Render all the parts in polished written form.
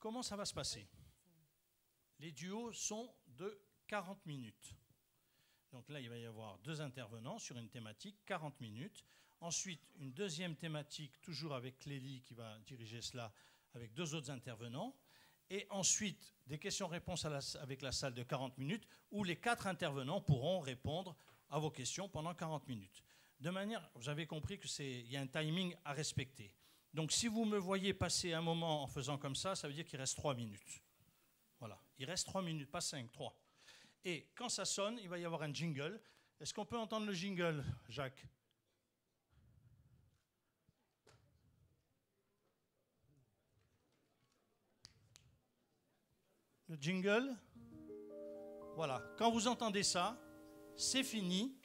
comment ça va se passer? Les duos sont de 40 minutes. Donc là, il va y avoir 2 intervenants sur une thématique, 40 minutes. Ensuite, une deuxième thématique, toujours avec Clélie qui va diriger cela, avec 2 autres intervenants. Et ensuite, des questions-réponses avec la salle de 40 minutes, où les 4 intervenants pourront répondre à vos questions pendant 40 minutes. De manière, vous avez compris qu'il y a un timing à respecter. Donc si vous me voyez passer un moment en faisant comme ça veut dire qu'il reste 3 minutes. Voilà, il reste 3 minutes, pas 5, 3. Et quand ça sonne, il va y avoir un jingle. Est-ce qu'on peut entendre le jingle, Jacques? Le jingle. Voilà, quand vous entendez ça, c'est fini.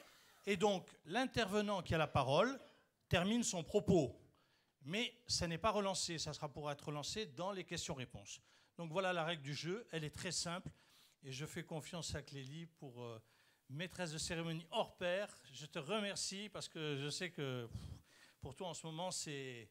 Et donc, l'intervenant qui a la parole termine son propos. Mais ça n'est pas relancé, ça sera pour être relancé dans les questions-réponses. Donc voilà la règle du jeu, elle est très simple. Et je fais confiance à Clélie pour maîtresse de cérémonie hors pair. Je te remercie parce que je sais que pour toi en ce moment, c'est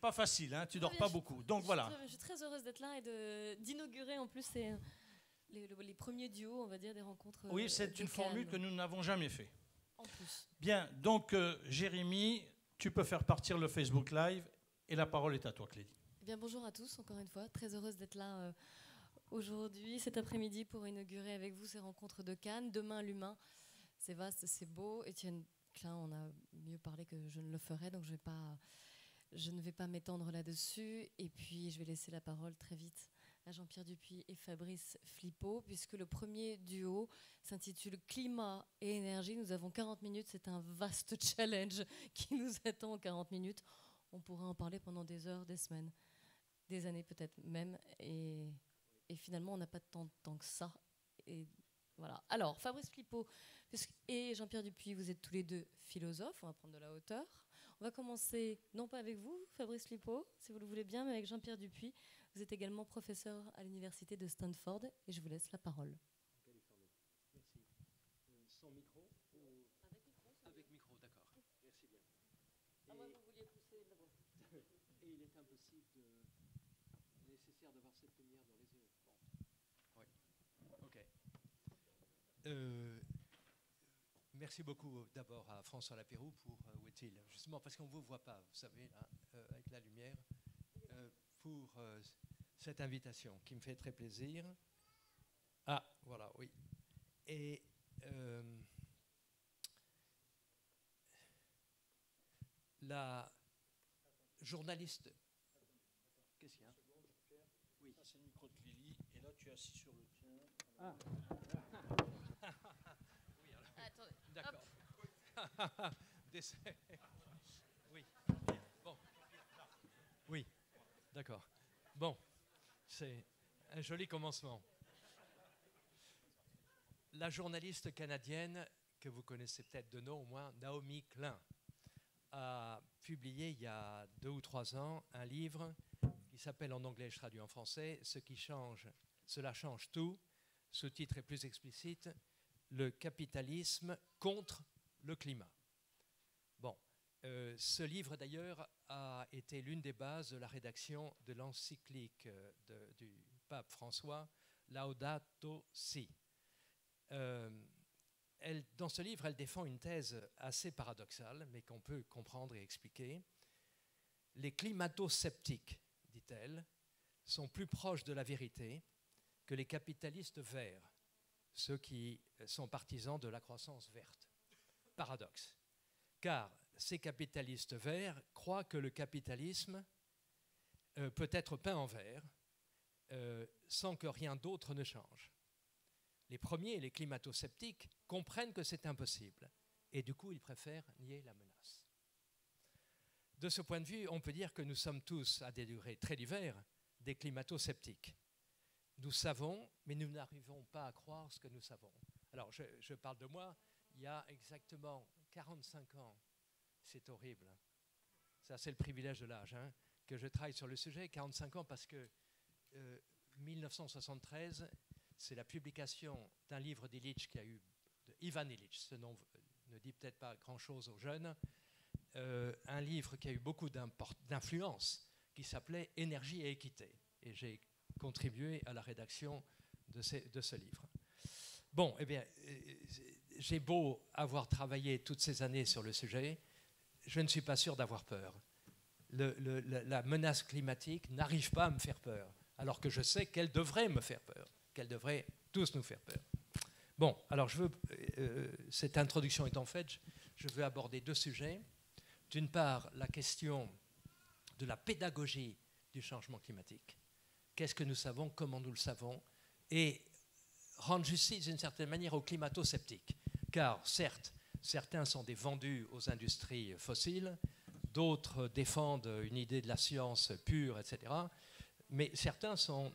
pas facile, hein, tu dors pas beaucoup. Donc voilà. Je suis très heureuse d'être là et d'inaugurer en plus les premiers duos, on va dire, des rencontres. Oui, c'est une formule que nous n'avons jamais fait. En plus. Bien, donc Jérémy, tu peux faire partir le Facebook Live et la parole est à toi, Clélie. Eh bien, bonjour à tous, encore une fois. Très heureuse d'être là aujourd'hui, cet après-midi, pour inaugurer avec vous ces rencontres de Cannes. Demain, l'humain, c'est vaste, c'est beau. Étienne Klein en a mieux parlé que je ne le ferai, donc je ne vais pas m'étendre là-dessus. Et puis, je vais laisser la parole très vite à Jean-Pierre Dupuis et Fabrice Flippo, puisque le premier duo s'intitule Climat et énergie. Nous avons 40 minutes, c'est un vaste challenge qui nous attend en 40 minutes. On pourrait en parler pendant des heures, des semaines, des années peut-être même. Et finalement, on n'a pas de temps que ça. Et voilà. Alors, Fabrice Flippo et Jean-Pierre Dupuis, vous êtes tous les deux philosophes. On va prendre de la hauteur. On va commencer, non pas avec vous, Fabrice Flippo, si vous le voulez bien, mais avec Jean-Pierre Dupuis. Vous êtes également professeur à l'université de Stanford et je vous laisse la parole. En Californie. Merci. Sans micro ou... Avec micro, d'accord. Merci bien. À moins que vous vouliez pousser la voix. Et il est impossible nécessaire d'avoir cette lumière dans les yeux. Bon. Oui. OK. Merci beaucoup d'abord à François Lapéroux pour où est-il, justement parce qu'on ne vous voit pas, vous savez, là, avec la lumière, pour cette invitation qui me fait très plaisir. Ah, voilà, oui. Et la journaliste... Qu'est-ce qu'il y a? Oui. Ça, c'est le micro de Clélie, et là, tu es assis sur le tien. Ah. Oui, alors. Attendez. D'accord. Oui. Bon. Oui. D'accord. Bon. C'est un joli commencement. La journaliste canadienne, que vous connaissez peut-être de nom au moins, Naomi Klein, a publié il y a 2 ou 3 ans un livre qui s'appelle en anglais, je traduis en français, Cela change tout. Sous-titre est plus explicite, le capitalisme contre le climat. Bon, ce livre d'ailleurs a été l'une des bases de la rédaction de l'encyclique du pape François, Laudato Si. Dans ce livre, elle défend une thèse assez paradoxale, mais qu'on peut comprendre et expliquer. Les climato-sceptiques, dit-elle, sont plus proches de la vérité que les capitalistes verts, ceux qui sont partisans de la croissance verte. Paradoxe. Car ces capitalistes verts croient que le capitalisme peut être peint en vert sans que rien d'autre ne change. Les premiers, les climato-sceptiques, comprennent que c'est impossible et du coup ils préfèrent nier la menace. De ce point de vue, on peut dire que nous sommes tous, à des degrés très divers, des climato-sceptiques. Nous savons, mais nous n'arrivons pas à croire ce que nous savons. Alors, je parle de moi, il y a exactement 45 ans, c'est horrible. Ça, c'est le privilège de l'âge, hein, que je travaille sur le sujet, 45 ans, parce que 1973, c'est la publication d'un livre d'Illich qui a eu, de Ivan Illich, ce nom ne dit peut-être pas grand-chose aux jeunes, un livre qui a eu beaucoup d'influence, qui s'appelait Énergie et équité. Et j'ai contribué à la rédaction de ce livre. Bon, eh bien, j'ai beau avoir travaillé toutes ces années sur le sujet, je ne suis pas sûr d'avoir peur. La menace climatique n'arrive pas à me faire peur, alors que je sais qu'elle devrait me faire peur, qu'elle devrait tous nous faire peur. Bon, alors cette introduction étant faite, je veux aborder deux sujets. D'une part, la question de la pédagogie du changement climatique. Qu'est-ce que nous savons, comment nous le savons, et rendre justice d'une certaine manière aux climato-sceptiques. Car certes, certains sont des vendus aux industries fossiles, d'autres défendent une idée de la science pure, etc. Mais certains sont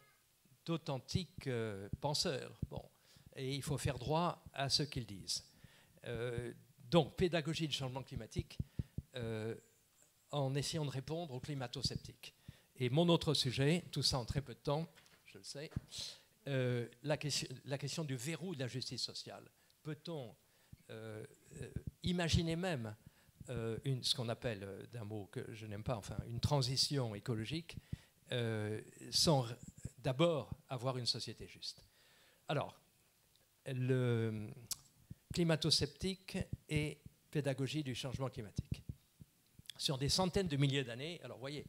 d'authentiques penseurs. Bon, et il faut faire droit à ce qu'ils disent. Donc, pédagogie du changement climatique, en essayant de répondre aux climato-sceptiques. Et mon autre sujet, tout ça en très peu de temps, je le sais, la question du verrou de la justice sociale. Peut-on imaginer même ce qu'on appelle, d'un mot que je n'aime pas, enfin, une transition écologique, sans d'abord avoir une société juste? Alors, le climato-sceptique et pédagogie du changement climatique. Sur des centaines de milliers d'années, alors vous voyez,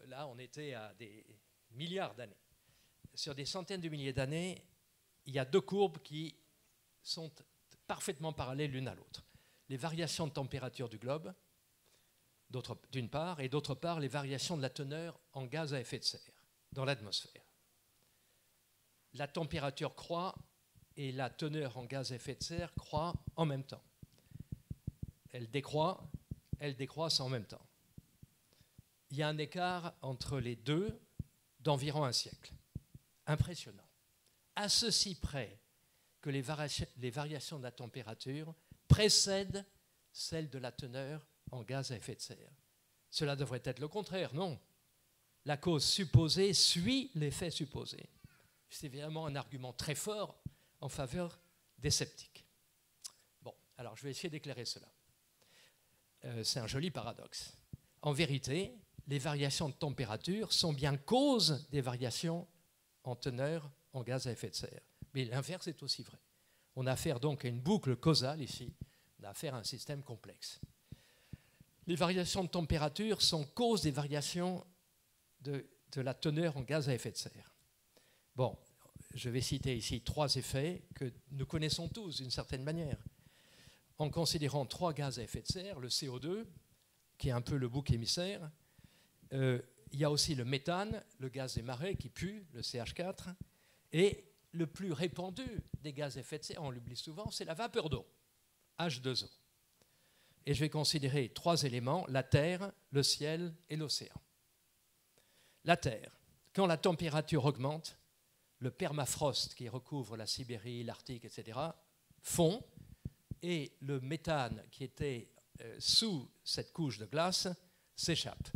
là on était à des milliards d'années. Sur des centaines de milliers d'années, il y a deux courbes qui sont parfaitement parallèles l'une à l'autre. Les variations de température du globe, d'une part, et d'autre part, les variations de la teneur en gaz à effet de serre dans l'atmosphère. La température croît et la teneur en gaz à effet de serre croît en même temps. Elles décroissent en même temps. Il y a un écart entre les deux d'environ un siècle. Impressionnant. À ceci près que les variations de la température précèdent celles de la teneur en gaz à effet de serre. Cela devrait être le contraire, non? La cause supposée suit l'effet supposé. C'est évidemment un argument très fort en faveur des sceptiques. Bon, alors je vais essayer d'éclairer cela. C'est un joli paradoxe. En vérité, les variations de température sont bien cause des variations en teneur en gaz à effet de serre. Mais l'inverse est aussi vrai. On a affaire donc à une boucle causale ici, on a affaire à un système complexe. Les variations de température sont cause des variations de la teneur en gaz à effet de serre. Bon, je vais citer ici trois effets que nous connaissons tous d'une certaine manière. En considérant trois gaz à effet de serre, le CO2, qui est un peu le bouc émissaire, il y a aussi le méthane, le gaz des marais qui pue, le CH4, et le plus répandu des gaz à effet de serre, on l'oublie souvent, c'est la vapeur d'eau, H2O. Et je vais considérer trois éléments, la Terre, le ciel et l'océan. La Terre, quand la température augmente, le permafrost qui recouvre la Sibérie, l'Arctique, etc., fond, et le méthane qui était sous cette couche de glace s'échappe.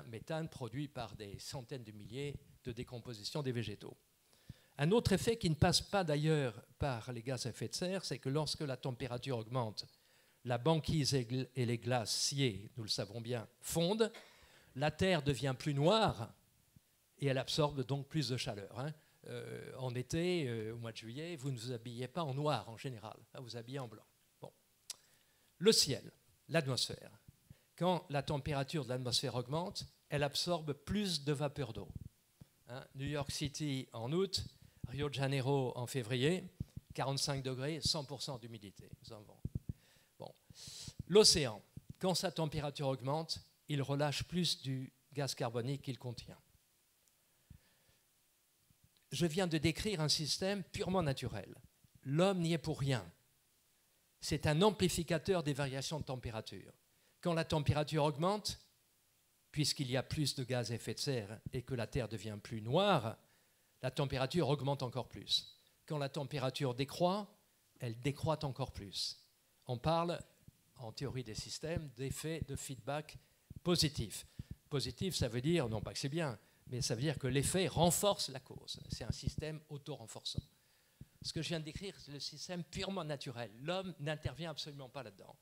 Méthane produit par des centaines de milliers de décomposition des végétaux. Un autre effet qui ne passe pas d'ailleurs par les gaz à effet de serre, c'est que lorsque la température augmente, la banquise et les glaciers, nous le savons bien, fondent, la Terre devient plus noire et elle absorbe donc plus de chaleur. En été, au mois de juillet, vous ne vous habillez pas en noir en général, vous vous habillez en blanc. Bon. Le ciel, l'atmosphère. Quand la température de l'atmosphère augmente, elle absorbe plus de vapeur d'eau. New York City en août, Rio de Janeiro en février, 45 degrés, 100% d'humidité. Bon. L'océan, quand sa température augmente, il relâche plus du gaz carbonique qu'il contient. Je viens de décrire un système purement naturel. L'homme n'y est pour rien. C'est un amplificateur des variations de température. Quand la température augmente, puisqu'il y a plus de gaz à effet de serre et que la Terre devient plus noire, la température augmente encore plus. Quand la température décroît, elle décroît encore plus. On parle, en théorie des systèmes, d'effet de feedback positif. Positif, ça veut dire, non pas que c'est bien, mais ça veut dire que l'effet renforce la cause. C'est un système auto-renforçant. Ce que je viens de décrire, c'est le système purement naturel. L'homme n'intervient absolument pas là-dedans.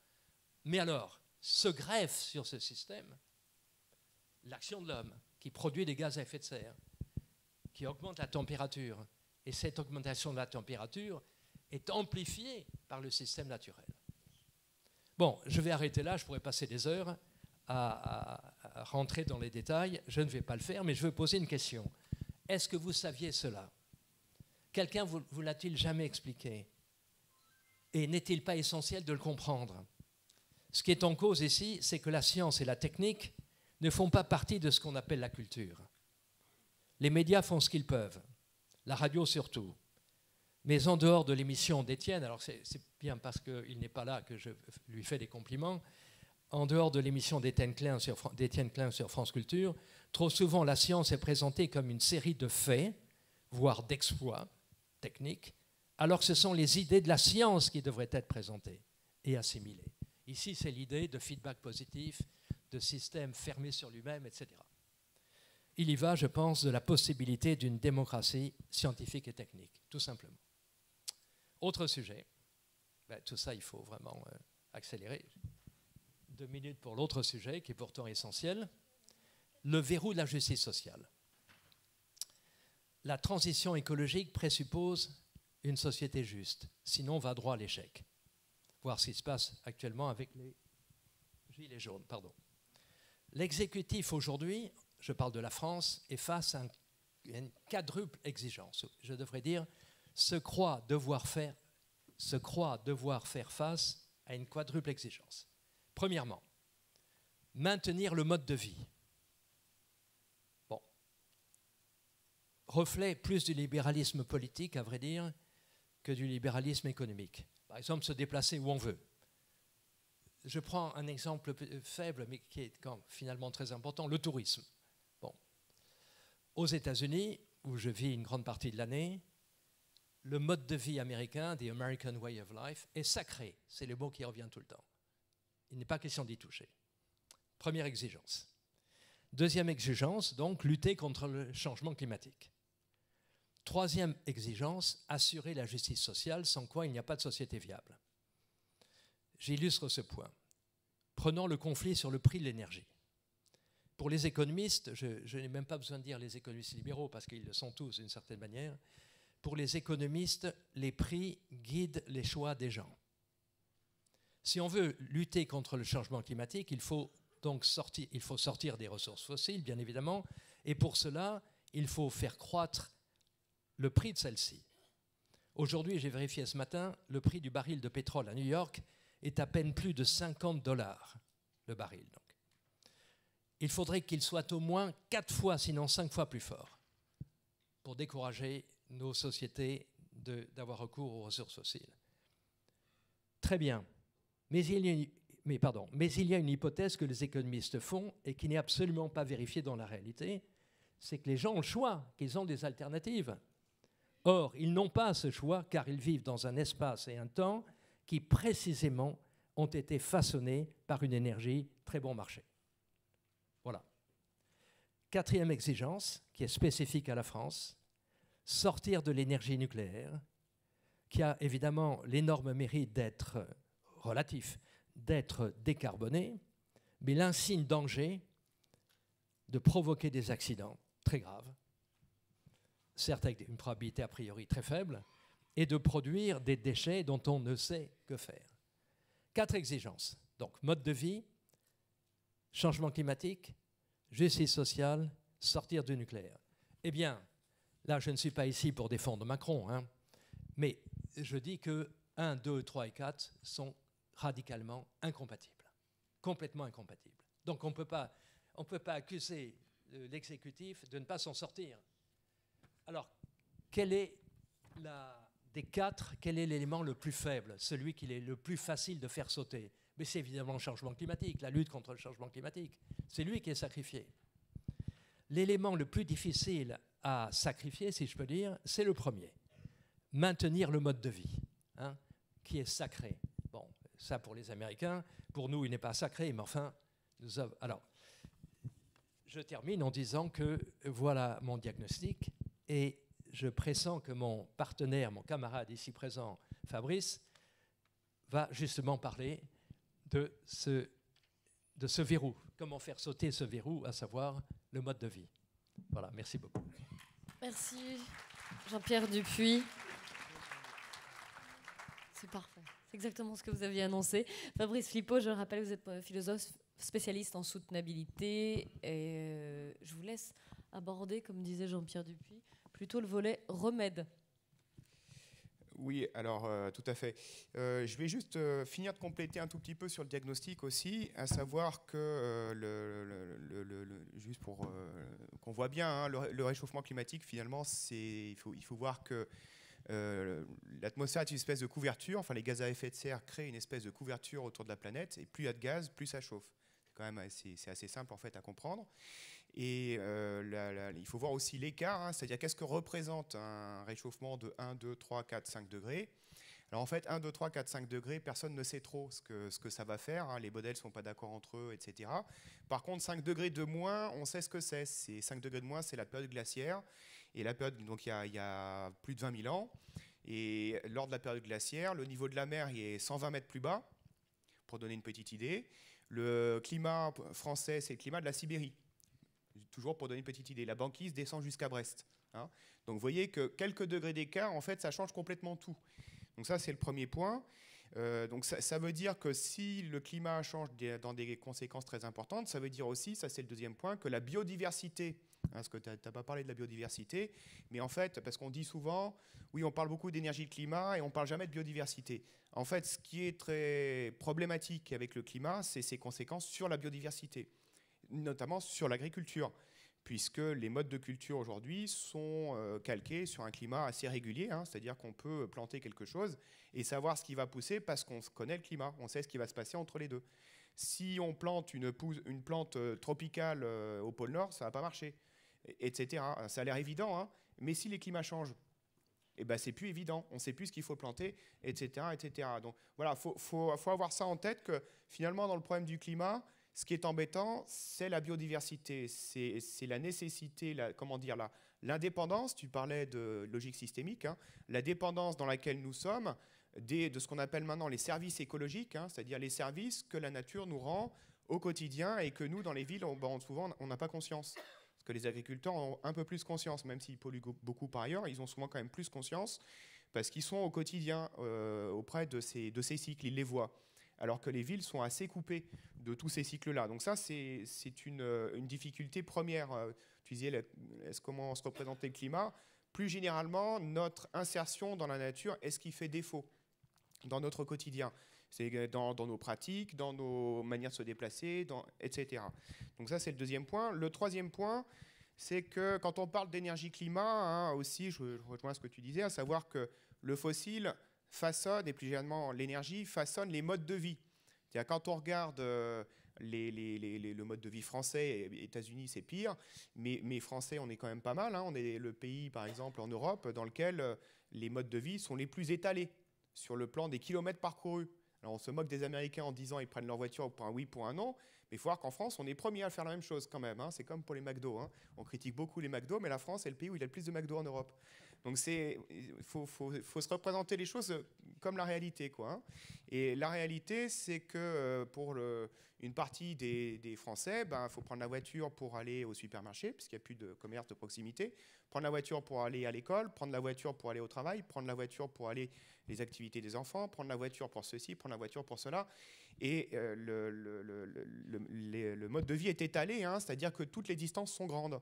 Mais alors, se greffe sur ce système l'action de l'homme qui produit des gaz à effet de serre, qui augmente la température. Et cette augmentation de la température est amplifiée par le système naturel. Bon, je vais arrêter là, je pourrais passer des heures à rentrer dans les détails. Je ne vais pas le faire, mais je veux poser une question. Est-ce que vous saviez cela? Quelqu'un vous l'a-t-il jamais expliqué? Et n'est-il pas essentiel de le comprendre? Ce qui est en cause ici, c'est que la science et la technique ne font pas partie de ce qu'on appelle la culture. Les médias font ce qu'ils peuvent, la radio surtout. Mais en dehors de l'émission d'Étienne, alors c'est bien parce qu'il n'est pas là que je lui fais des compliments, en dehors de l'émission d'Étienne Klein sur France Culture, trop souvent la science est présentée comme une série de faits, voire d'exploits techniques, alors que ce sont les idées de la science qui devraient être présentées et assimilées. Ici, c'est l'idée de feedback positif, de système fermé sur lui-même, etc. Il y va, je pense, de la possibilité d'une démocratie scientifique et technique, tout simplement. Autre sujet. Tout ça, il faut vraiment accélérer. 2 minutes pour l'autre sujet, qui est pourtant essentiel. Le verrou de la justice sociale. La transition écologique présuppose une société juste, sinon on va droit à l'échec. Voir ce qui se passe actuellement avec les gilets jaunes. L'exécutif aujourd'hui, je parle de la France, est face à une quadruple exigence. Je devrais dire, se croit devoir faire face à une quadruple exigence. Premièrement, maintenir le mode de vie. Bon, reflet plus du libéralisme politique, à vrai dire, que du libéralisme économique. Par exemple, se déplacer où on veut. Je prends un exemple faible, mais qui est finalement très important, le tourisme. Bon. Aux États-Unis, où je vis une grande partie de l'année, le mode de vie américain, the American way of life, est sacré. C'est le mot qui revient tout le temps. Il n'est pas question d'y toucher. Première exigence. Deuxième exigence, donc, lutter contre le changement climatique. Troisième exigence, assurer la justice sociale, sans quoi il n'y a pas de société viable. J'illustre ce point. Prenons le conflit sur le prix de l'énergie. Pour les économistes, je n'ai même pas besoin de dire les économistes libéraux, parce qu'ils le sont tous d'une certaine manière, pour les économistes, les prix guident les choix des gens. Si on veut lutter contre le changement climatique, il faut sortir des ressources fossiles, bien évidemment, et pour cela, il faut faire croître le prix de celle-ci. Aujourd'hui, j'ai vérifié ce matin, le prix du baril de pétrole à New York est à peine plus de $50 le baril. Donc. Il faudrait qu'il soit au moins 4 fois, sinon 5 fois plus fort pour décourager nos sociétés d'avoir recours aux ressources fossiles. Très bien. Mais il y a une hypothèse que les économistes font et qui n'est absolument pas vérifiée dans la réalité, c'est que les gens ont le choix, qu'ils ont des alternatives. Or, ils n'ont pas ce choix car ils vivent dans un espace et un temps qui précisément ont été façonnés par une énergie très bon marché. Voilà. Quatrième exigence, qui est spécifique à la France, sortir de l'énergie nucléaire, qui a évidemment l'énorme mérite d'être relatif, d'être décarboné, mais l'insigne danger de provoquer des accidents très graves, certes avec une probabilité a priori très faible, et de produire des déchets dont on ne sait que faire. 4 exigences, donc mode de vie, changement climatique, justice sociale, sortir du nucléaire. Eh bien, là je ne suis pas ici pour défendre Macron, hein, mais je dis que 1, 2, 3 et 4 sont radicalement incompatibles, complètement incompatibles. Donc on ne peut pas accuser l'exécutif de ne pas s'en sortir. Alors, des 4, quel est l'élément le plus faible, celui qu'il est le plus facile de faire sauter? Mais c'est évidemment le changement climatique, la lutte contre le changement climatique. C'est lui qui est sacrifié. L'élément le plus difficile à sacrifier, si je peux dire, c'est le premier. Maintenir le mode de vie, hein, qui est sacré. Bon, ça pour les Américains, pour nous, il n'est pas sacré, mais enfin, alors, je termine en disant que voilà mon diagnostic et je pressens que mon partenaire, mon camarade ici présent, Fabrice, va justement parler de ce verrou. Comment faire sauter ce verrou, à savoir le mode de vie. Voilà, merci beaucoup. Merci Jean-Pierre Dupuis. C'est parfait. C'est exactement ce que vous aviez annoncé. Fabrice Flippo, je le rappelle, vous êtes philosophe spécialiste en soutenabilité. Et je vous laisse aborder, comme disait Jean-Pierre Dupuis, plutôt le volet remède. Oui, alors tout à fait. Je vais juste finir de compléter un tout petit peu sur le diagnostic aussi, à savoir que, juste pour qu'on voit bien, hein, le réchauffement climatique, finalement, il faut voir que l'atmosphère est une espèce de couverture, enfin les gaz à effet de serre créent une espèce de couverture autour de la planète, et plus il y a de gaz, plus ça chauffe. C'est assez simple en fait à comprendre. Et il faut voir aussi l'écart, hein, c'est-à-dire qu'est-ce que représente un réchauffement de 1, 2, 3, 4, 5 degrés. Alors en fait, 1, 2, 3, 4, 5 degrés, personne ne sait trop ce que ça va faire, hein, les modèles ne sont pas d'accord entre eux, etc. Par contre, 5 degrés de moins, on sait ce que c'est. 5 degrés de moins, c'est la période glaciaire. Et la période, donc il y a plus de 20 000 ans. Et lors de la période glaciaire, le niveau de la mer il est 120 mètres plus bas, pour donner une petite idée. Le climat français, c'est le climat de la Sibérie. Toujours pour donner une petite idée, la banquise descend jusqu'à Brest. Hein. Donc vous voyez que quelques degrés d'écart, en fait, ça change complètement tout. Donc ça, c'est le premier point. Donc ça veut dire que si le climat change dans des conséquences très importantes, ça veut dire aussi, ça c'est le deuxième point, que la biodiversité, hein, parce que tu n'as pas parlé de la biodiversité, mais en fait, parce qu'on dit souvent, oui, on parle beaucoup d'énergie de climat et on ne parle jamais de biodiversité. En fait, ce qui est très problématique avec le climat, c'est ses conséquences sur la biodiversité, notamment sur l'agriculture, puisque les modes de culture aujourd'hui sont calqués sur un climat assez régulier, hein, c'est-à-dire qu'on peut planter quelque chose et savoir ce qui va pousser parce qu'on connaît le climat, on sait ce qui va se passer entre les deux. Si on plante une plante tropicale au pôle Nord, ça ne va pas marcher, etc. Ça a l'air évident, hein, mais si les climats changent, eh ben, c'est plus évident, on ne sait plus ce qu'il faut planter, etc. etc. Donc voilà, faut avoir ça en tête que finalement dans le problème du climat, ce qui est embêtant, c'est la biodiversité, c'est la nécessité, l'indépendance, tu parlais de logique systémique, hein, la dépendance dans laquelle nous sommes de ce qu'on appelle maintenant les services écologiques, hein, c'est-à-dire les services que la nature nous rend au quotidien et que nous, dans les villes, souvent, on n'a pas conscience. Parce que les agriculteurs ont un peu plus conscience, même s'ils polluent beaucoup par ailleurs, ils ont souvent quand même plus conscience parce qu'ils sont au quotidien auprès de ces cycles, ils les voient. Alors que les villes sont assez coupées de tous ces cycles-là. Donc ça, c'est une difficulté première. Tu disais comment se représenter le climat. Plus généralement, notre insertion dans la nature est ce qui fait défaut dans notre quotidien. C'est dans nos pratiques, dans nos manières de se déplacer, etc. Donc ça, c'est le deuxième point. Le troisième point, c'est que quand on parle d'énergie-climat, hein, aussi, je rejoins ce que tu disais, à savoir que le fossile façonne, et plus généralement l'énergie, façonne les modes de vie. C'est-à-dire quand on regarde le mode de vie français, États-Unis c'est pire, mais français on est quand même pas mal. Hein. On est le pays par exemple en Europe dans lequel les modes de vie sont les plus étalés sur le plan des kilomètres parcourus. Alors on se moque des Américains en disant ils prennent leur voiture pour un oui, pour un non, mais il faut voir qu'en France on est premier à faire la même chose quand même. Hein. C'est comme pour les McDo. Hein. On critique beaucoup les McDo, mais la France est le pays où il y a le plus de McDo en Europe. Donc il faut se représenter les choses comme la réalité, quoi, hein. Et la réalité, c'est que pour une partie des Français, il faut prendre la voiture pour aller au supermarché, puisqu'il n'y a plus de commerce de proximité, prendre la voiture pour aller à l'école, prendre la voiture pour aller au travail, prendre la voiture pour aller les activités des enfants, prendre la voiture pour ceci, prendre la voiture pour cela. Et le mode de vie est étalé, hein, c'est-à-dire que toutes les distances sont grandes.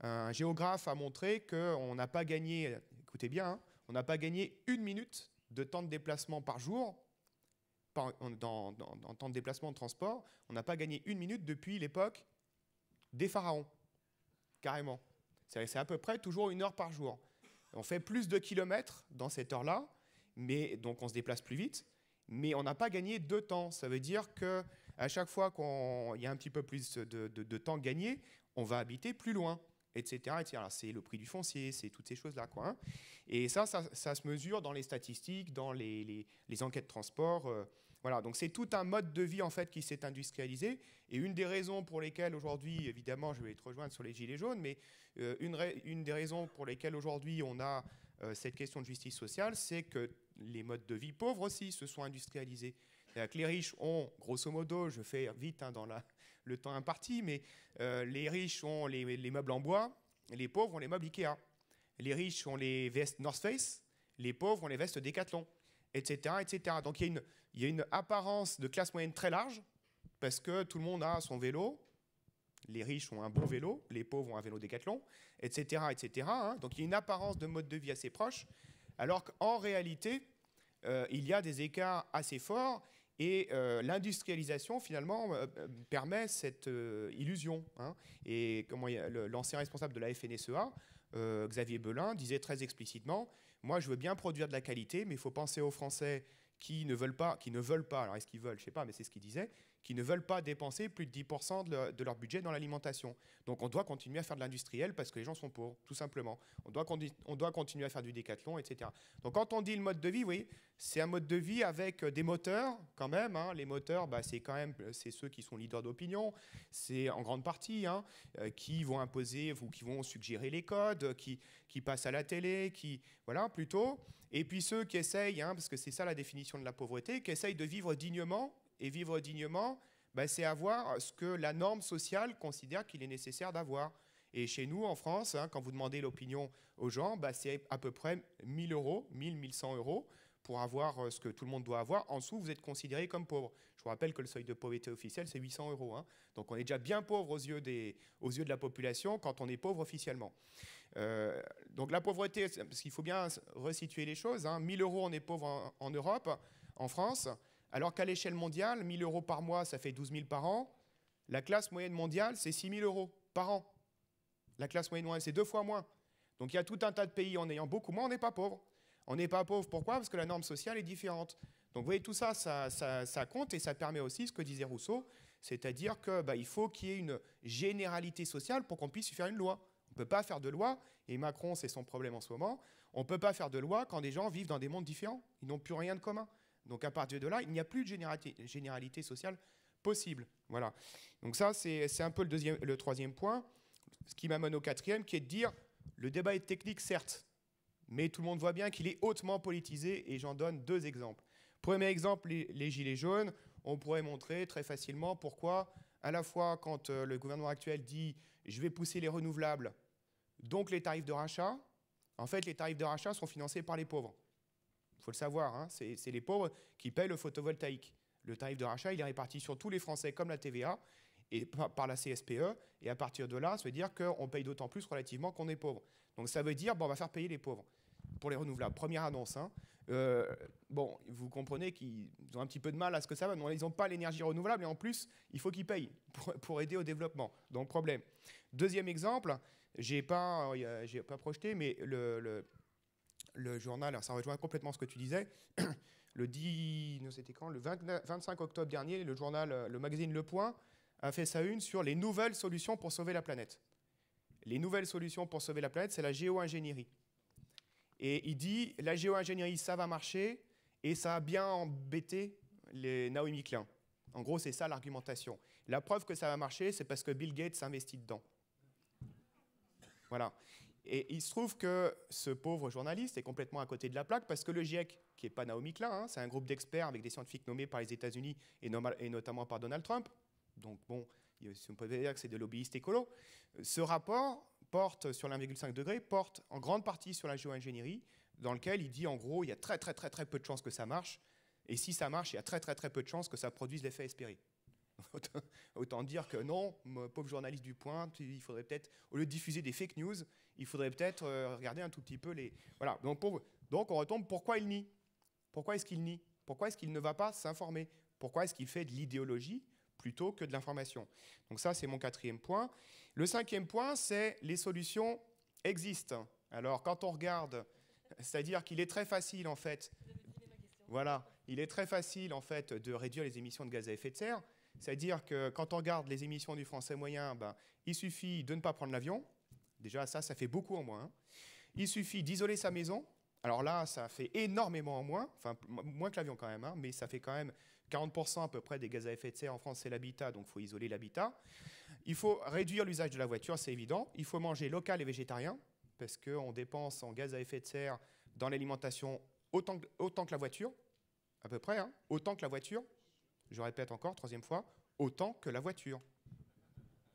Un géographe a montré qu'on n'a pas gagné, écoutez bien, hein, on n'a pas gagné 1 minute de temps de déplacement par jour, dans temps de déplacement de transport, on n'a pas gagné 1 minute depuis l'époque des pharaons, carrément. C'est à peu près toujours 1 heure par jour. On fait plus de kilomètres dans cette heure-là, mais donc on se déplace plus vite, mais on n'a pas gagné de temps. Ça veut dire qu'à chaque fois qu'il y a un petit peu plus de temps gagné, on va habiter plus loin, etc. etc. C'est le prix du foncier, c'est toutes ces choses-là, quoi, hein. Et ça se mesure dans les statistiques, dans les enquêtes de transport. Voilà, donc c'est tout un mode de vie en fait qui s'est industrialisé. Et une des raisons pour lesquelles aujourd'hui, évidemment, je vais te rejoindre sur les gilets jaunes, mais une des raisons pour lesquelles aujourd'hui on a cette question de justice sociale, c'est que les modes de vie pauvres aussi se sont industrialisés. C'est-à-dire que les riches ont, grosso modo, je fais vite hein, dans le temps imparti, mais les riches ont les meubles en bois, et les pauvres ont les meubles Ikea. Les riches ont les vestes North Face, les pauvres ont les vestes Decathlon, etc., etc. Donc il y a une apparence de classe moyenne très large, parce que tout le monde a son vélo, les riches ont un bon vélo, les pauvres ont un vélo Decathlon, etc., etc. Hein. Donc il y a une apparence de mode de vie assez proche, alors qu'en réalité, il y a des écarts assez forts, et l'industrialisation, finalement, permet cette illusion. Hein. Et l'ancien responsable de la FNSEA, Xavier Belin, disait très explicitement, moi je veux bien produire de la qualité, mais il faut penser aux Français qui ne veulent pas, alors est-ce qu'ils veulent, je ne sais pas, mais c'est ce qu'il disait, qui ne veulent pas dépenser plus de 10% de leur budget dans l'alimentation. Donc on doit continuer à faire de l'industriel parce que les gens sont pauvres, tout simplement. On doit continuer à faire du décathlon, etc. Donc quand on dit le mode de vie, oui, c'est un mode de vie avec des moteurs quand même. Hein. Les moteurs, c'est ceux qui sont leaders d'opinion, c'est en grande partie, hein, qui vont imposer ou qui vont suggérer les codes, qui passent à la télé, voilà, plutôt. Et puis ceux qui essayent, hein, parce que c'est ça la définition de la pauvreté, qui essayent de vivre dignement. Et vivre dignement, c'est avoir ce que la norme sociale considère qu'il est nécessaire d'avoir. Et chez nous, en France, hein, quand vous demandez l'opinion aux gens, c'est à peu près 1 000 euros, 1 100 euros pour avoir ce que tout le monde doit avoir. En dessous, vous êtes considéré comme pauvre. Je vous rappelle que le seuil de pauvreté officiel, c'est 800 euros. Hein. Donc on est déjà bien pauvre aux yeux de la population quand on est pauvre officiellement. Donc la pauvreté, parce qu'il faut bien resituer les choses, hein, 1 000 euros, on est pauvre en Europe, en France. Alors qu'à l'échelle mondiale, 1 000 euros par mois, ça fait 12 000 par an. La classe moyenne mondiale, c'est 6 000 euros par an. La classe moyenne mondiale, c'est 2 fois moins. Donc il y a tout un tas de pays en ayant beaucoup moins, on n'est pas pauvre. On n'est pas pauvre, pourquoi? Parce que la norme sociale est différente. Donc vous voyez, tout ça, ça compte et ça permet aussi ce que disait Rousseau, c'est-à-dire qu'il faut qu'il y ait une généralité sociale pour qu'on puisse faire une loi. On ne peut pas faire de loi, et Macron, c'est son problème en ce moment, on ne peut pas faire de loi quand des gens vivent dans des mondes différents. Ils n'ont plus rien de commun. Donc à partir de là, il n'y a plus de généralité sociale possible. Voilà. Donc ça, c'est un peu le troisième point, ce qui m'amène au quatrième, qui est de dire, le débat est technique, certes, mais tout le monde voit bien qu'il est hautement politisé, et j'en donne 2 exemples. Premier exemple, les gilets jaunes, on pourrait montrer très facilement pourquoi, à la fois quand le gouvernement actuel dit « je vais pousser les renouvelables », donc les tarifs de rachat, en fait, les tarifs de rachat sont financés par les pauvres. Il faut le savoir, hein, c'est les pauvres qui payent le photovoltaïque. Le tarif de rachat, il est réparti sur tous les Français comme la TVA et par la CSPE. Et à partir de là, ça veut dire qu'on paye d'autant plus relativement qu'on est pauvre. Donc ça veut dire on va faire payer les pauvres pour les renouvelables. Première annonce. Hein. Vous comprenez qu'ils ont un petit peu de mal à ce que ça va. Non, ils n'ont pas l'énergie renouvelable et en plus, il faut qu'ils payent pour aider au développement. Donc problème. Deuxième exemple, j'ai pas projeté, mais le journal, alors ça rejoint complètement ce que tu disais, le 25 octobre dernier, le magazine Le Point a fait sa une sur les nouvelles solutions pour sauver la planète. Les nouvelles solutions pour sauver la planète, c'est la géo-ingénierie. Et il dit, la géo-ingénierie, ça va marcher, et ça a bien embêté les Naomi Klein. En gros, c'est ça l'argumentation. La preuve que ça va marcher, c'est parce que Bill Gates s'investit dedans. Voilà. Et il se trouve que ce pauvre journaliste est complètement à côté de la plaque parce que le GIEC, qui n'est pas Naomi Klein, hein, c'est un groupe d'experts avec des scientifiques nommés par les États-Unis et notamment par Donald Trump. Donc bon, on peut dire que c'est des lobbyistes écolos. Ce rapport porte sur l'1,5 degré, porte en grande partie sur la géo-ingénierie, dans lequel il dit en gros, il y a très peu de chances que ça marche. Et si ça marche, il y a très peu de chances que ça produise l'effet espéré. Autant dire que non, pauvre journaliste du Point, il faudrait peut-être, au lieu de diffuser des fake news, il faudrait peut-être regarder un tout petit peu les... Voilà, donc on retombe, pourquoi il nie? Pourquoi est-ce qu'il nie? Pourquoi est-ce qu'il ne va pas s'informer? Pourquoi est-ce qu'il fait de l'idéologie plutôt que de l'information? Donc ça, c'est mon 4e point. Le 5e point, c'est les solutions existent. Alors, quand on regarde, c'est-à-dire qu'il est très facile, en fait... Voilà, il est très facile, en fait, de réduire les émissions de gaz à effet de serre. C'est-à-dire que quand on regarde les émissions du Français moyen, il suffit de ne pas prendre l'avion. Déjà, ça fait beaucoup en moins. Hein. Il suffit d'isoler sa maison. Alors là, ça fait énormément en moins. Enfin, moins que l'avion quand même, hein, mais ça fait quand même 40% à peu près des gaz à effet de serre. En France, c'est l'habitat, donc il faut isoler l'habitat. Il faut réduire l'usage de la voiture, c'est évident. Il faut manger local et végétarien, parce qu'on dépense en gaz à effet de serre dans l'alimentation autant que la voiture, à peu près, hein, autant que la voiture. Je répète encore, 3e fois, autant que la voiture.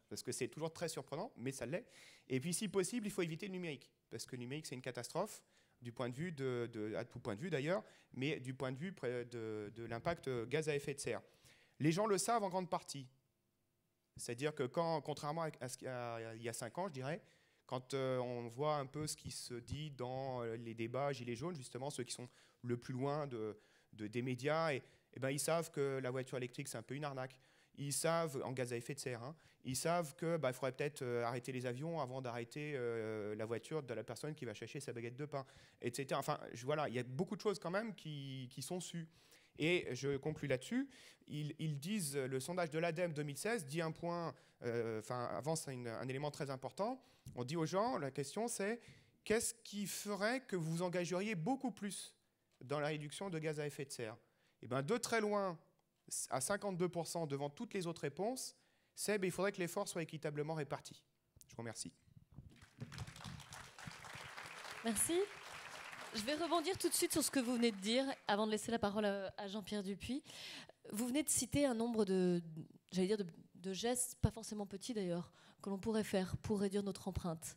Parce que c'est toujours très surprenant, mais ça l'est. Et puis, si possible, il faut éviter le numérique. parce que le numérique, c'est une catastrophe, du point de vue à tout point de vue d'ailleurs, mais du point de vue de l'impact gaz à effet de serre. Les gens le savent en grande partie. C'est-à-dire que contrairement à ce qu'il y a 5 ans, je dirais, quand on voit un peu ce qui se dit dans les débats Gilets jaunes, justement, ceux qui sont le plus loin des médias, et ben, ils savent que la voiture électrique, c'est un peu une arnaque. Ils savent, en gaz à effet de serre, hein, ils savent qu'il faudrait peut-être arrêter les avions avant d'arrêter la voiture de la personne qui va chercher sa baguette de pain, etc. Enfin, voilà, il y a beaucoup de choses quand même qui sont sues. Et je conclus là-dessus. Ils disent, le sondage de l'ADEME 2016 dit un point, avance un élément très important. On dit aux gens, la question c'est, qu'est-ce qui ferait que vous engageriez beaucoup plus dans la réduction de gaz à effet de serre? Et bien, de très loin, à 52% devant toutes les autres réponses, c'est il faudrait que l'effort soit équitablement réparti. Je vous remercie. Merci. Je vais rebondir tout de suite sur ce que vous venez de dire, avant de laisser la parole à Jean-Pierre Dupuis. Vous venez de citer un nombre de gestes, pas forcément petits d'ailleurs, que l'on pourrait faire pour réduire notre empreinte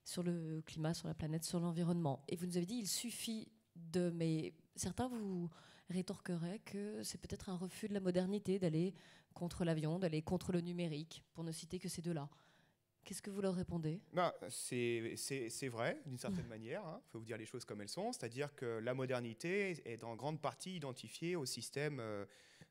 sur le climat, sur la planète, sur l'environnement. Et vous nous avez dit il suffit de... Mais certains vous rétorqueraient que c'est peut-être un refus de la modernité d'aller contre l'avion, d'aller contre le numérique, pour ne citer que ces deux-là. Qu'est-ce que vous leur répondez? C'est vrai, d'une certaine manière. Il faut vous dire les choses comme elles sont. C'est-à-dire que la modernité est en grande partie identifiée au système,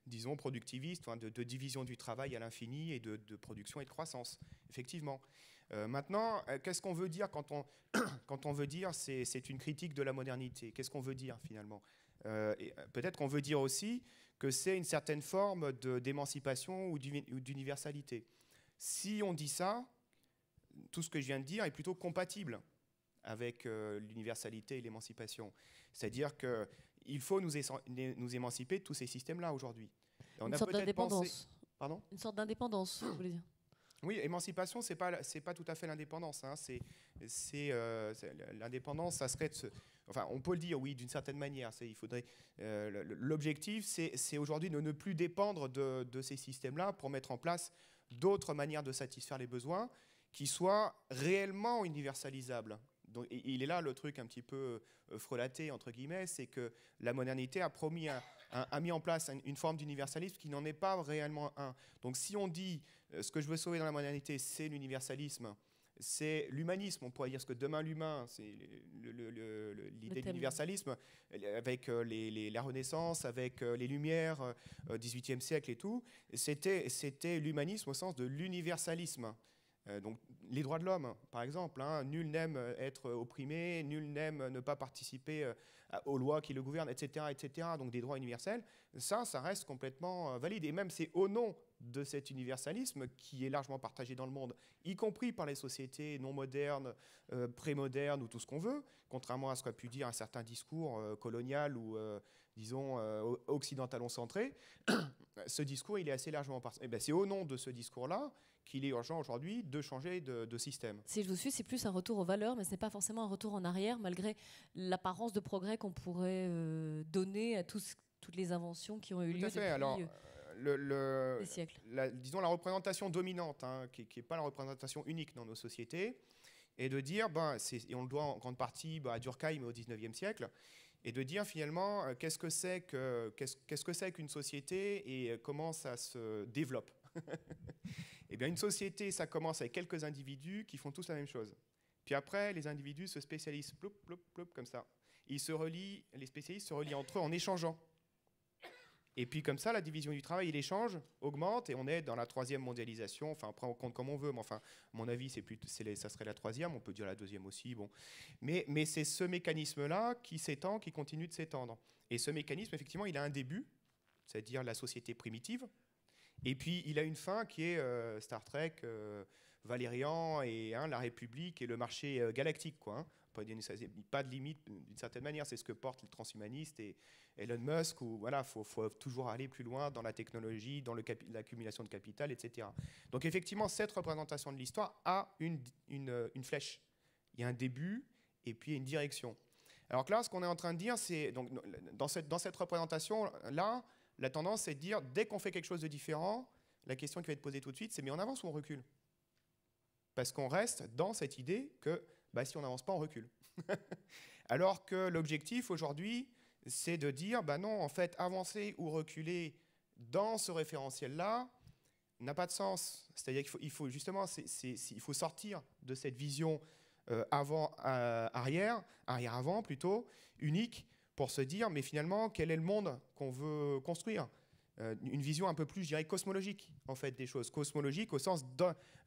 disons, productiviste, de division du travail à l'infini et de production et de croissance, effectivement. Maintenant, qu'est-ce qu'on veut dire quand on veut dire c'est une critique de la modernité? Qu'est-ce qu'on veut dire, finalement? Peut-être qu'on veut dire aussi que c'est une certaine forme d'émancipation ou d'universalité. Si on dit ça, tout ce que je viens de dire est plutôt compatible avec l'universalité et l'émancipation. C'est-à-dire qu'il faut nous émanciper de tous ces systèmes-là aujourd'hui. Une sorte d'indépendance. Pardon ? Une sorte d'indépendance, vous voulez dire? Oui, émancipation, c'est pas tout à fait l'indépendance. Hein. L'indépendance, ça serait enfin, on peut le dire, oui, d'une certaine manière. Il faudrait. L'objectif, c'est aujourd'hui de ne plus dépendre de ces systèmes-là pour mettre en place d'autres manières de satisfaire les besoins qui soient réellement universalisables. Donc, il est là le truc un petit peu frelaté, entre guillemets, c'est que la modernité a mis en place une forme d'universalisme qui n'en est pas réellement un. Donc si on dit ce que je veux sauver dans la modernité, c'est l'universalisme, c'est l'humanisme, on pourrait dire ce que demain l'humain, c'est l'idée d'universalisme, avec la Renaissance, avec les Lumières, 18e siècle et tout, c'était l'humanisme au sens de l'universalisme. Donc les droits de l'homme, par exemple, hein, nul n'aime être opprimé, nul n'aime ne pas participer aux lois qui le gouvernent, etc., etc. Donc des droits universels, ça reste complètement valide. Et même c'est au nom de cet universalisme qui est largement partagé dans le monde, y compris par les sociétés non modernes, pré-modernes ou tout ce qu'on veut, contrairement à ce qu'a pu dire un certain discours colonial ou, disons, occidentalo-centré. Ce discours, il est assez largement partagé. C'est au nom de ce discours-là qu'il est urgent aujourd'hui de changer de système. Si je vous suis, c'est plus un retour aux valeurs, mais ce n'est pas forcément un retour en arrière, malgré l'apparence de progrès qu'on pourrait donner à toutes les inventions qui ont eu lieu depuis des siècles. Disons la représentation dominante, hein, qui n'est pas la représentation unique dans nos sociétés, est de dire, et on le doit en grande partie à Durkheim au XIXe siècle, et de dire finalement qu'est-ce que c'est qu'une société et comment ça se développe. Eh bien, une société, ça commence avec quelques individus qui font tous la même chose. Puis après, les individus se spécialisent, ploup, ploup, ploup, comme ça. Les spécialistes se relient entre eux en échangeant. Et puis comme ça, la division du travail et l'échange augmente et on est dans la 3e mondialisation. Enfin, après, on compte comme on veut, mais enfin, à mon avis, ça serait la 3e, on peut dire la 2e aussi. Bon. Mais c'est ce mécanisme-là qui s'étend, qui continue de s'étendre. Et ce mécanisme, effectivement, il a un début, c'est-à-dire la société primitive. Et puis, il a une fin qui est Star Trek, Valérian et la République et le marché galactique, quoi. Hein. Pas de limite, d'une certaine manière. C'est ce que portent les transhumanistes et Elon Musk, où voilà, faut toujours aller plus loin dans la technologie, dans l'accumulation de capital, etc. Donc, effectivement, cette représentation de l'histoire a une flèche. Il y a un début et puis une direction. Alors que là, ce qu'on est en train de dire, c'est donc dans cette représentation-là, la tendance, c'est de dire, dès qu'on fait quelque chose de différent, la question qui va être posée tout de suite, c'est mais on avance ou on recule? Parce qu'on reste dans cette idée que bah, si on n'avance pas, on recule. Alors que l'objectif aujourd'hui, c'est de dire, bah non, en fait, avancer ou reculer dans ce référentiel-là n'a pas de sens. C'est-à-dire qu'il faut justement, il faut sortir de cette vision arrière-avant plutôt, unique, pour se dire, mais finalement, quel est le monde qu'on veut construire ? Une vision un peu plus, je dirais, cosmologique, en fait, des choses. Cosmologique au sens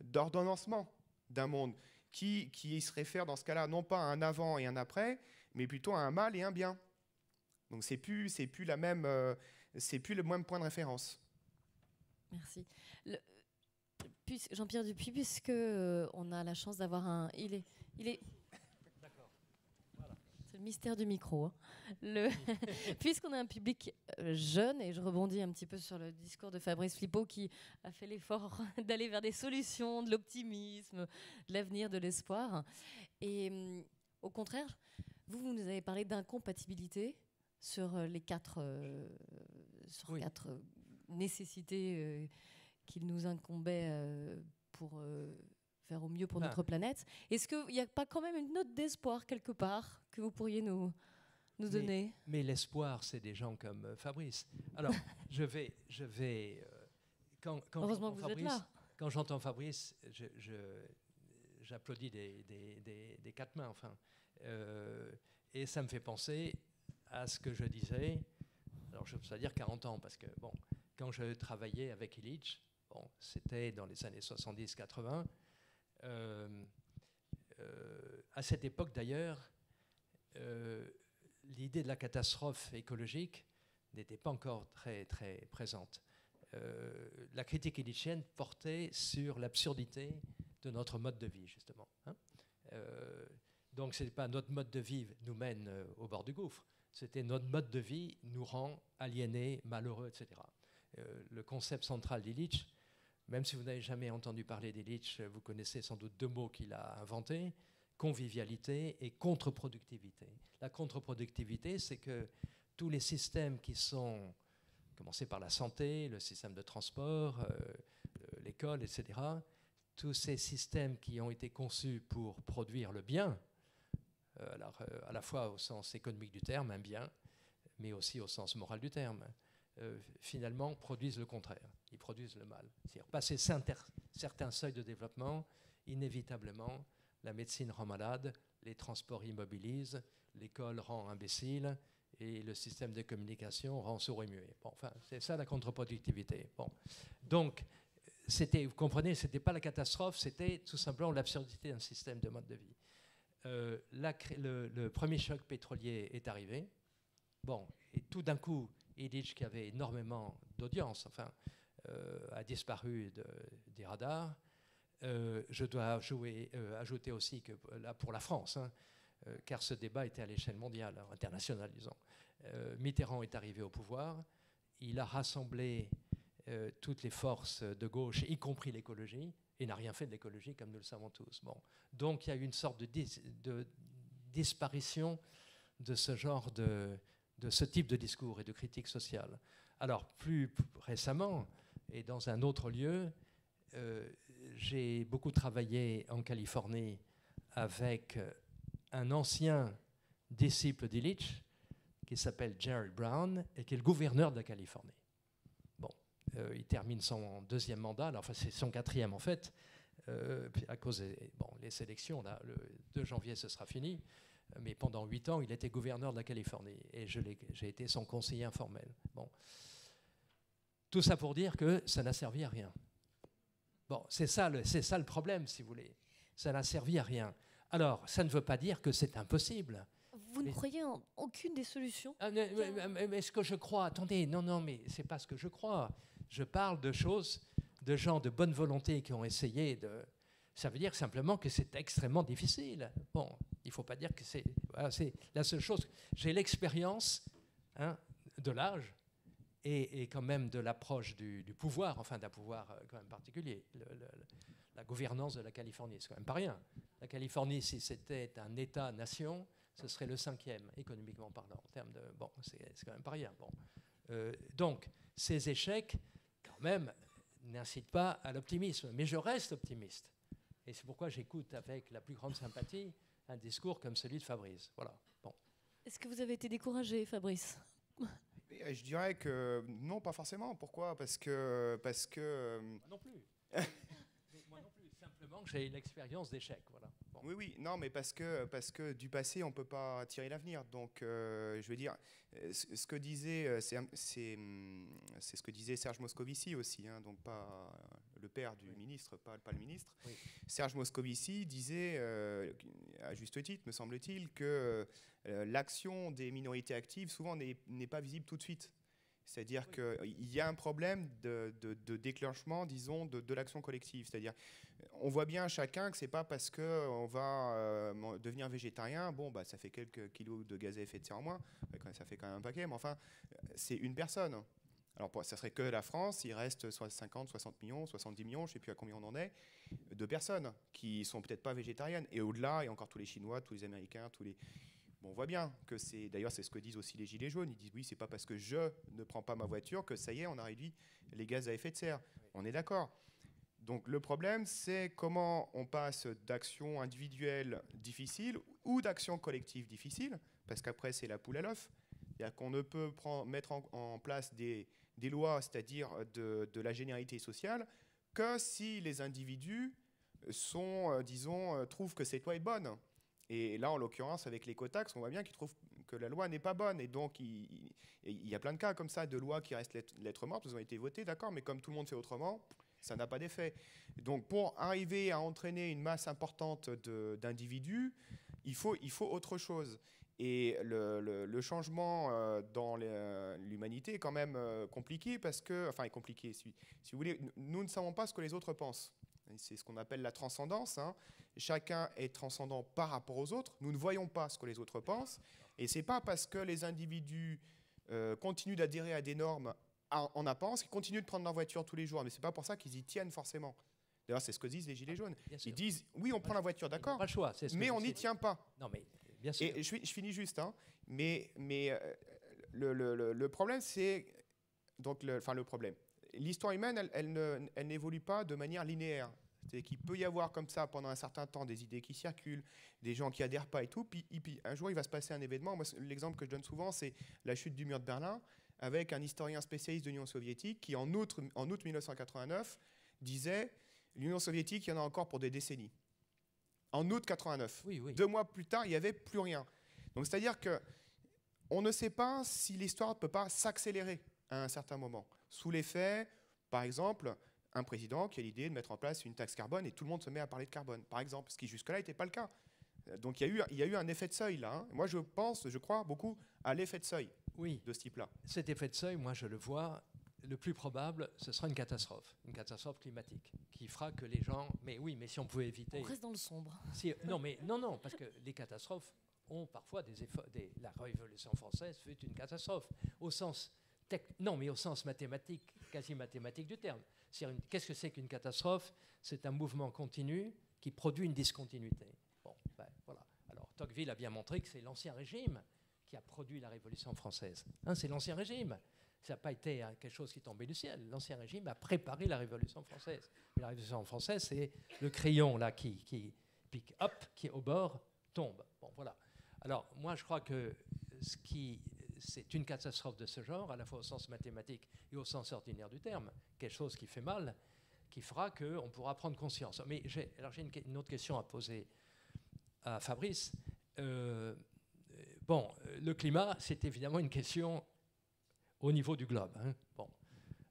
d'ordonnancement d'un monde qui se réfère dans ce cas-là, non pas à un avant et un après, mais plutôt à un mal et un bien. Donc c'est plus le même point de référence. Merci. Jean-Pierre Dupuis, puisque on a la chance d'avoir un... Il est... D'accord. Voilà. C'est le mystère du micro. Hein. Puisqu'on a un public jeune, et je rebondis un petit peu sur le discours de Fabrice Flippo qui a fait l'effort d'aller vers des solutions, de l'optimisme, de l'avenir, de l'espoir. Et au contraire, vous nous avez parlé d'incompatibilité sur les quatre nécessités qu'il nous incombait pour faire au mieux pour notre planète. Est-ce qu'il n'y a pas quand même une note d'espoir quelque part que vous pourriez nous donner ? Mais l'espoir, c'est des gens comme Fabrice. Alors, je vais quand heureusement que vous êtes là. Quand j'entends Fabrice, j'applaudis des quatre mains, enfin. Et ça me fait penser à ce que je disais, alors je ne peux pas dire 40 ans, parce que, bon, quand je travaillais avec Illich, bon, c'était dans les années 70-80, à cette époque d'ailleurs, l'idée de la catastrophe écologique n'était pas encore très, très présente. La critique illichienne portait sur l'absurdité de notre mode de vie, justement. Hein. Donc, ce n'est pas notre mode de vie nous mène au bord du gouffre, c'était notre mode de vie nous rend aliénés, malheureux, etc. Le concept central d'Illich, même si vous n'avez jamais entendu parler d'Illich, vous connaissez sans doute deux mots qu'il a inventés, convivialité et contre-productivité. La contre-productivité, c'est que tous les systèmes qui sont, commencés par la santé, le système de transport, l'école, etc., tous ces systèmes qui ont été conçus pour produire le bien, alors, à la fois au sens économique du terme, un bien, mais aussi au sens moral du terme, finalement produisent le contraire, ils produisent le mal. C'est-à-dire, passer certains seuils de développement, inévitablement, la médecine rend malade, les transports immobilisent, l'école rend imbécile, et le système de communication rend sourd et muet. Bon, enfin, c'est ça la contre-productivité. Bon. Donc, vous comprenez, ce n'était pas la catastrophe, c'était tout simplement l'absurdité d'un système de mode de vie. Le premier choc pétrolier est arrivé. Bon, et tout d'un coup, Illich, qui avait énormément d'audience, enfin, a disparu des radars. Je dois ajouter aussi que là, pour la France, hein, car ce débat était à l'échelle mondiale, internationale, disons. Mitterrand est arrivé au pouvoir. Il a rassemblé toutes les forces de gauche, y compris l'écologie, et n'a rien fait de l'écologie, comme nous le savons tous. Bon. Donc il y a eu une sorte de disparition de ce genre de ce type de discours et de critique sociale. Alors, plus récemment, et dans un autre lieu, j'ai beaucoup travaillé en Californie avec un ancien disciple d'Illich qui s'appelle Jerry Brown et qui est le gouverneur de la Californie. Bon, il termine son deuxième mandat, alors, enfin c'est son quatrième en fait, à cause des les élections, là, le 2 janvier ce sera fini, mais pendant 8 ans il était gouverneur de la Californie et j'ai été son conseiller informel. Bon. Tout ça pour dire que ça n'a servi à rien. Bon, c'est ça le problème, si vous voulez. Ça n'a servi à rien. Alors, ça ne veut pas dire que c'est impossible. Vous ne croyez en aucune des solutions ? Mais ce que je crois, attendez, non, mais c'est pas ce que je crois. Je parle de choses, de gens de bonne volonté qui ont essayé de... Ça veut dire simplement que c'est extrêmement difficile. Bon, il ne faut pas dire que c'est... Voilà, c'est la seule chose. J'ai l'expérience de l'âge et quand même de l'approche du pouvoir, enfin d'un pouvoir quand même particulier. La gouvernance de la Californie, c'est quand même pas rien. La Californie, si c'était un État-nation, ce serait le 5e, économiquement parlant, en termes de... Bon, c'est quand même pas rien. Bon. Donc, ces échecs, quand même, n'incitent pas à l'optimisme. Mais je reste optimiste. Et c'est pourquoi j'écoute avec la plus grande sympathie un discours comme celui de Fabrice. Voilà. Bon. Est-ce que vous avez été découragé, Fabrice? Je dirais que non, pas forcément. Pourquoi? Parce que Moi non plus. Moi non plus. Simplement que j'ai l'expérience d'échec. Voilà. Bon. Oui, non, mais parce que du passé, on ne peut pas tirer l'avenir. Donc, je veux dire, ce que disait, c'est ce que disait Serge Moscovici aussi, hein, donc pas le père du ministre, pas le ministre. Oui. Serge Moscovici disait, à juste titre, me semble-t-il, que l'action des minorités actives, souvent, n'est pas visible tout de suite. C'est-à-dire qu'il y a un problème de déclenchement, disons, de l'action collective. C'est-à-dire, on voit bien chacun que ce n'est pas parce qu'on va devenir végétarien, bon, bah, ça fait quelques kilos de gaz à effet de serre en moins, ça fait quand même un paquet, mais enfin, c'est une personne. Alors, ça serait que la France, il reste 50, 60 millions, 70 millions, je ne sais plus à combien on en est, de personnes qui ne sont peut-être pas végétariennes. Et au-delà, il y a encore tous les Chinois, tous les Américains, tous les... Bon, on voit bien que c'est... D'ailleurs, c'est ce que disent aussi les Gilets jaunes. Ils disent, oui, c'est pas parce que je ne prends pas ma voiture que ça y est, on a réduit les gaz à effet de serre. On est d'accord. Donc, le problème, c'est comment on passe d'actions individuelles difficiles ou d'actions collectives difficiles, parce qu'après, c'est la poule à l'œuf. C'est-à-dire qu'on ne peut mettre en place des lois, c'est-à-dire de la généralité sociale, que si les individus sont, trouvent que cette loi est bonne. Et là, en l'occurrence, avec l'écotaxe, on voit bien qu'ils trouvent que la loi n'est pas bonne. Et donc, il y a plein de cas comme ça, de lois qui restent lettres mortes. Elles ont été votées, d'accord, mais comme tout le monde fait autrement, ça n'a pas d'effet. Donc, pour arriver à entraîner une masse importante d'individus, il faut autre chose. Et le changement dans l'humanité est quand même compliqué parce que, enfin, est compliqué. Si vous voulez, nous ne savons pas ce que les autres pensent. C'est ce qu'on appelle la transcendance. Hein. Chacun est transcendant par rapport aux autres. Nous ne voyons pas ce que les autres pensent. Et ce n'est pas parce que les individus continuent d'adhérer à des normes en apparence qu'ils continuent de prendre leur voiture tous les jours. Mais ce n'est pas pour ça qu'ils y tiennent forcément. D'ailleurs, c'est ce que disent les Gilets jaunes. Ils disent, oui, on prend la voiture, d'accord, pas le choix, mais on n'y tient pas. Non, mais bien sûr. Et je finis juste. Hein, mais le problème, c'est... Donc, le problème. L'histoire humaine, elle n'évolue pas de manière linéaire. C'est qu'il peut y avoir comme ça pendant un certain temps des idées qui circulent, des gens qui adhèrent pas et tout. Puis un jour, il va se passer un événement. Moi, l'exemple que je donne souvent, c'est la chute du mur de Berlin, avec un historien spécialiste de l'Union soviétique qui, en août 1989, disait l'Union soviétique, il y en a encore pour des décennies. En août 89. Oui. 2 mois plus tard, il n'y avait plus rien. Donc, c'est-à-dire qu'on ne sait pas si l'histoire ne peut pas s'accélérer à un certain moment. Sous l'effet, par exemple, un président qui a l'idée de mettre en place une taxe carbone et tout le monde se met à parler de carbone, par exemple, ce qui jusque-là n'était pas le cas. Donc il y a eu un effet de seuil là. Hein. Moi je crois beaucoup à l'effet de seuil de ce type-là. Cet effet de seuil, moi je le vois, le plus probable, ce sera une catastrophe climatique, qui fera que les gens... Mais oui, mais si on pouvait éviter... On reste dans le sombre. Non, parce que les catastrophes ont parfois des effets... La Révolution française fut une catastrophe, au sens... Non, mais au sens mathématique, quasi mathématique du terme. Qu'est-ce que c'est qu'une catastrophe? C'est un mouvement continu qui produit une discontinuité. Bon, ben, voilà. Alors, Tocqueville a bien montré que c'est l'Ancien Régime qui a produit la Révolution française. Hein, c'est l'Ancien Régime. Ça n'a pas été quelque chose qui est tombé du ciel. L'Ancien Régime a préparé la Révolution française. Mais la Révolution française, c'est le crayon là qui pique, hop, qui au bord tombe. Bon, voilà. Alors, moi, je crois que c'est une catastrophe de ce genre, à la fois au sens mathématique et au sens ordinaire du terme, quelque chose qui fait mal, qui fera qu'on pourra prendre conscience. Mais j'ai une autre question à poser à Fabrice. Le climat, c'est évidemment une question au niveau du globe. Hein. Bon.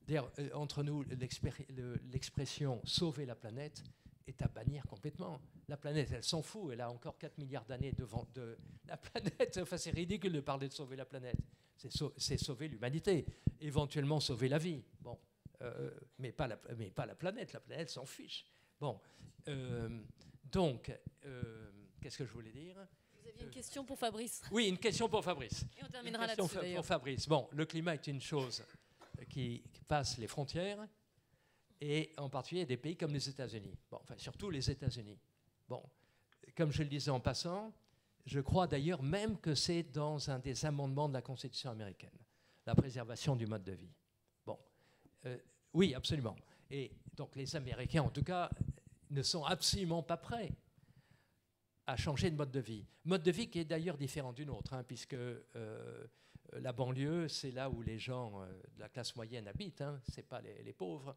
D'ailleurs, entre nous, l'expression « sauver la planète » est à bannir complètement. La planète, elle s'en fout, elle a encore 4 milliards d'années devant la planète. Enfin, c'est ridicule de parler de sauver la planète. C'est sauver l'humanité, éventuellement sauver la vie. Bon, mais pas la planète. La planète s'en fiche. Bon, qu'est-ce que je voulais dire? Vous aviez une question pour Fabrice. Oui, une question pour Fabrice. Et on terminera là-dessus, d'ailleurs. Pour Fabrice. Bon, le climat est une chose qui passe les frontières, et en particulier des pays comme les États-Unis. Bon, enfin, surtout les États-Unis. Bon, comme je le disais en passant, je crois d'ailleurs même que c'est dans un des amendements de la Constitution américaine, la préservation du mode de vie. Bon, oui, absolument. Et donc les Américains, en tout cas, ne sont absolument pas prêts à changer de mode de vie. Mode de vie qui est d'ailleurs différent d'une autre, hein, puisque la banlieue, c'est là où les gens de la classe moyenne habitent, hein, ce n'est pas les pauvres,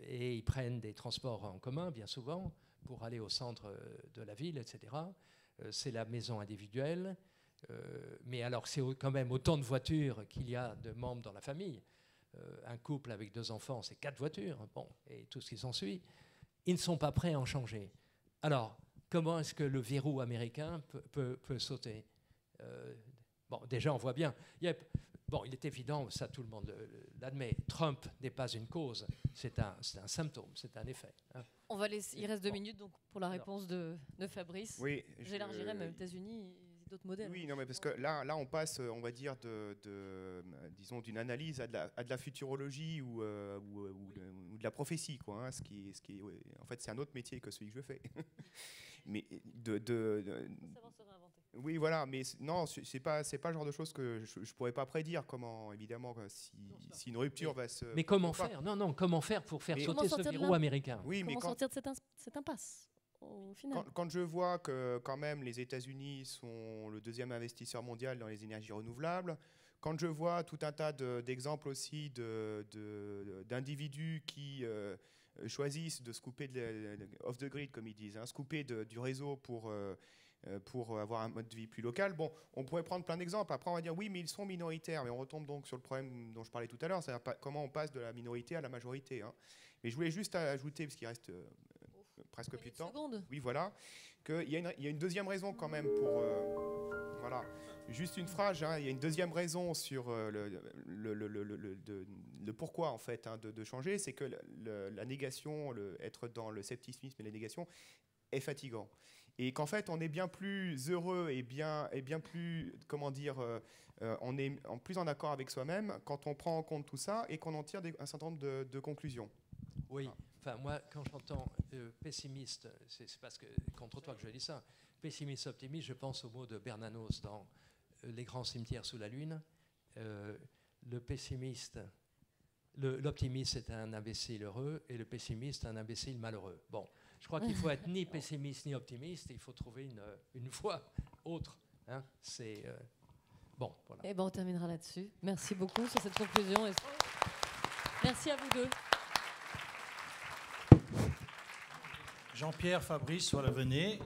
et ils prennent des transports en commun, bien souvent, pour aller au centre de la ville, etc. C'est la maison individuelle, mais alors c'est quand même autant de voitures qu'il y a de membres dans la famille. Un couple avec 2 enfants, c'est 4 voitures, bon, et tout ce qui s'ensuit. Ils ne sont pas prêts à en changer. Alors, comment est-ce que le verrou américain peut sauter? Bon, déjà, on voit bien. Il est évident, ça tout le monde l'admet, Trump n'est pas une cause, c'est un symptôme, c'est un effet. Hein. On va laisser, il reste 2 minutes donc pour la réponse de Fabrice. Oui, j'élargirai même aux États-Unis. D'autres modèles. Oui, non, mais parce que là, on passe, on va dire, disons, d'une analyse à de la futurologie ou de la prophétie, quoi. Hein, ce qui ouais, en fait, c'est un autre métier que celui que je fais. Mais Savoir se réinventer. oui, voilà, mais non, c'est pas le genre de choses que je pourrais pas prédire. Comment, évidemment, si une rupture va se. Mais comment faire? Non, comment faire pour faire sauter ce verrou américain? Oui, comment sortir de cette impasse? Quand je vois que quand même les États-Unis sont le 2e investisseur mondial dans les énergies renouvelables, quand je vois tout un tas d'exemples aussi d'individus qui choisissent de se couper off the grid, comme ils disent, hein, se couper du réseau pour avoir un mode de vie plus local, bon, on pourrait prendre plein d'exemples. Après, on va dire oui, mais ils sont minoritaires. Mais on retombe donc sur le problème dont je parlais tout à l'heure, c'est-à-dire comment on passe de la minorité à la majorité. Hein. Mais je voulais juste ajouter, parce qu'il reste presque plus de temps. Oui, voilà. Il y a une deuxième raison quand même pour... voilà. Juste une phrase, hein, il y a une deuxième raison sur le pourquoi en fait hein, de changer, c'est que la négation, être dans le scepticisme et la négation est fatigant. Et qu'en fait on est bien plus heureux et bien plus, comment dire, on est plus en accord avec soi-même quand on prend en compte tout ça et qu'on en tire un certain nombre de conclusions. Oui. Enfin, moi, quand j'entends pessimiste, c'est parce que contre toi que je dis ça. Pessimiste, optimiste, je pense au mot de Bernanos dans Les grands cimetières sous la lune. Le pessimiste, l'optimiste est un imbécile heureux et le pessimiste un imbécile malheureux. Bon, je crois qu'il faut être ni pessimiste ni optimiste. Il faut trouver une voie autre. Hein. C'est bon. Voilà. Et ben on terminera là-dessus. Merci beaucoup sur cette conclusion. Merci à vous deux. Jean-Pierre, Fabrice, voilà, venez.